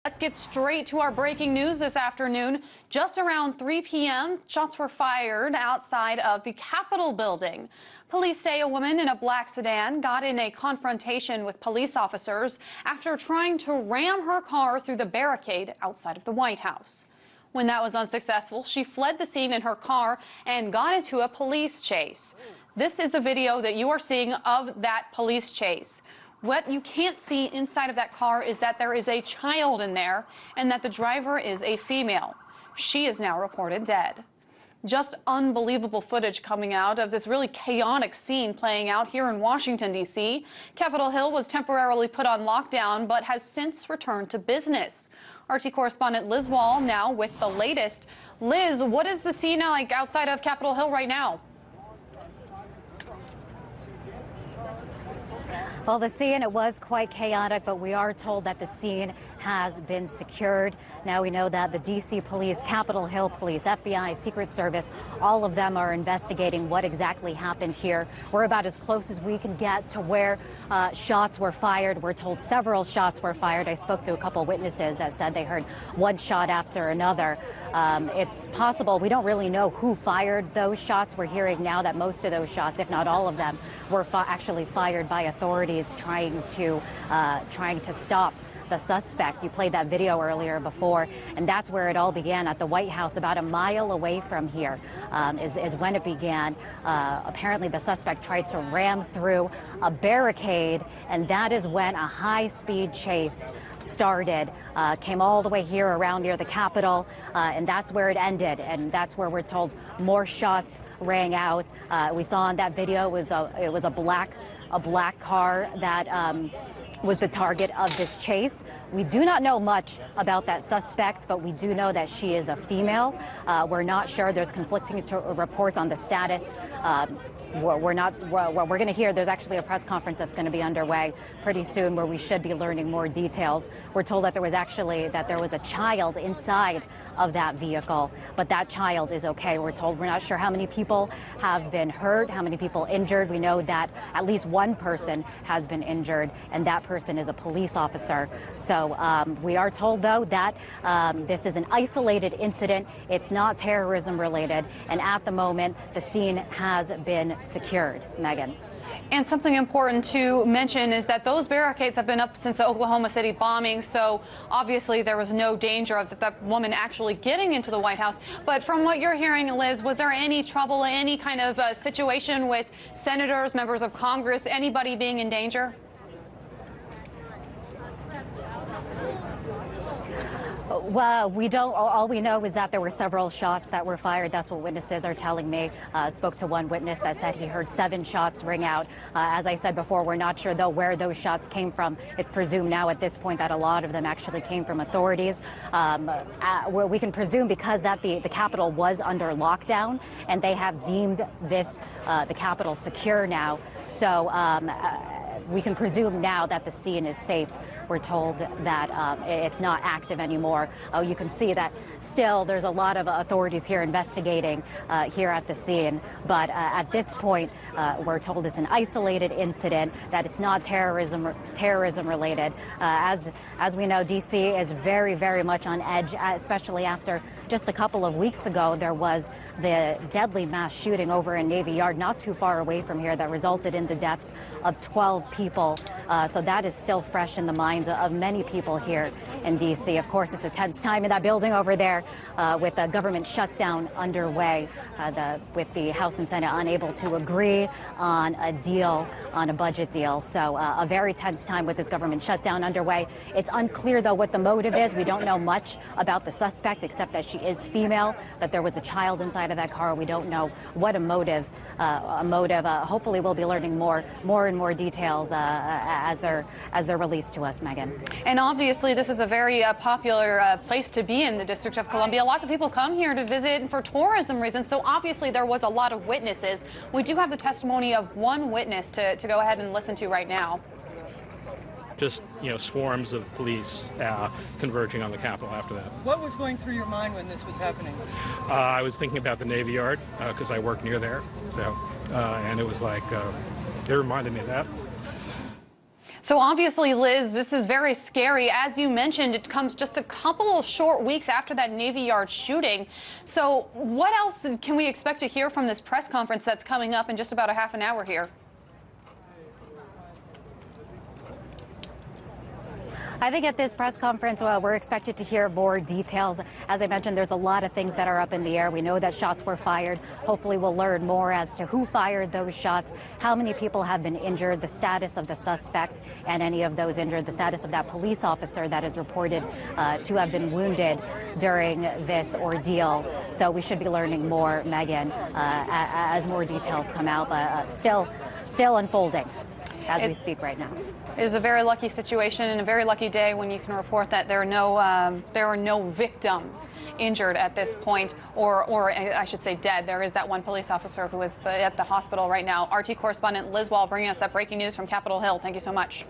Let's get straight to our breaking news this afternoon. Just around 3 p.m., shots were fired outside of the Capitol building. Police say a woman in a black sedan got in a confrontation with police officers after trying to ram her car through the barricade outside of the White House. When that was unsuccessful, she fled the scene in her car and got into a police chase. This is the video that you are seeing of that police chase. What you can't see inside of that car is that there is a child in there and that the driver is a female. She is now reported dead. Just unbelievable footage coming out of this really chaotic scene playing out here in Washington, D.C. Capitol Hill was temporarily put on lockdown but has since returned to business. RT correspondent Liz Wall now with the latest. Liz, what is the scene like outside of Capitol Hill right now? Well, the scene, it was quite chaotic, but we are told that the scene has been secured. Now we know that the D.C. police, Capitol Hill police, FBI, Secret Service, all of them are investigating what exactly happened here. We're about as close as we can get to where shots were fired. We're told several shots were fired. I spoke to a couple witnesses that said they heard one shot after another. It's possible, we don't really know who fired those shots. We're hearing now that most of those shots, if not all of them, were actually fired by authorities trying to stop the suspect. You played that video earlier before, and that's where it all began at the White House, about a mile away from here is when it began. Apparently the suspect tried to ram through a barricade, and that is when a high-speed chase started, came all the way here around near the Capitol, and that's where it ended, and that's where we're told more shots rang out. We saw in that video it was a black car that was the target of this chase. We do not know much about that suspect, but we do know that she is a female. We're not sure. There's conflicting reports on the status. We're going to hear, there's actually a press conference that's going to be underway pretty soon where we should be learning more details. We're told that there was a child inside of that vehicle, but that child is okay. We're told, we're not sure how many people have been hurt, how many people injured. We know that at least one person has been injured, and that person is a police officer. So we are told, though, that this is an isolated incident. It's not terrorism related, and at the moment, the scene has been secured. Megan. And something important to mention is that those barricades have been up since the Oklahoma City bombing, so obviously there was no danger of that woman actually getting into the White House. But from what you're hearing, Liz, was there any trouble, any kind of situation with senators, members of Congress, anybody being in danger? Well, we don't. All we know is that there were several shots that were fired. That's what witnesses are telling me. Spoke to one witness that said he heard 7 shots ring out. As I said before, we're not sure, though, where those shots came from. It's presumed now at this point that a lot of them actually came from authorities. Where we can presume because that the Capitol was under lockdown and they have deemed this the Capitol secure now. So we can presume now that the scene is safe. We're told that it's not active anymore. You can see that still there's a lot of authorities here investigating here at the scene. But at this point, we're told it's an isolated incident, that it's not terrorism related. As we know, D.C. is very, very much on edge, especially after just a couple of weeks ago, there was the deadly mass shooting over in Navy Yard, not too far away from here, that resulted in the deaths of 12 people. So that is still fresh in the minds of many people here in D.C. Of course, it's a tense time in that building over there with a government shutdown underway, with the House and Senate unable to agree on a deal, on a budget deal. So a very tense time with this government shutdown underway. It's unclear, though, what the motive is. We don't know much about the suspect, except that she is female, that there was a child inside of that car. We don't know what a motive. Hopefully we'll be learning more and more details as they're released to us, Megan. And obviously this is a very popular place to be in the District of Columbia. Lots of people come here to visit for tourism reasons, so obviously there was a lot of witnesses. We do have the testimony of one witness to go ahead and listen to right now. Just, swarms of police converging on the Capitol after that. What was going through your mind when this was happening? I was thinking about the Navy Yard because I work near there, so and it was like it reminded me of that. So obviously, Liz, this is very scary. As you mentioned, it comes just a couple of short weeks after that Navy Yard shooting. So what else can we expect to hear from this press conference that's coming up in just about a half an hour here? I think at this press conference, we're expected to hear more details. As I mentioned, there's a lot of things that are up in the air. We know that shots were fired. Hopefully, we'll learn more as to who fired those shots, how many people have been injured, the status of the suspect and any of those injured, the status of that police officer that is reported to have been wounded during this ordeal. So we should be learning more, Megan, as more details come out, but still unfolding as we speak right now. It is a very lucky situation and a very lucky day when you can report that there are no victims injured at this point, or I should say dead. There is that one police officer who is at the hospital right now. RT correspondent Liz Wall bringing us that breaking news from Capitol Hill. Thank you so much.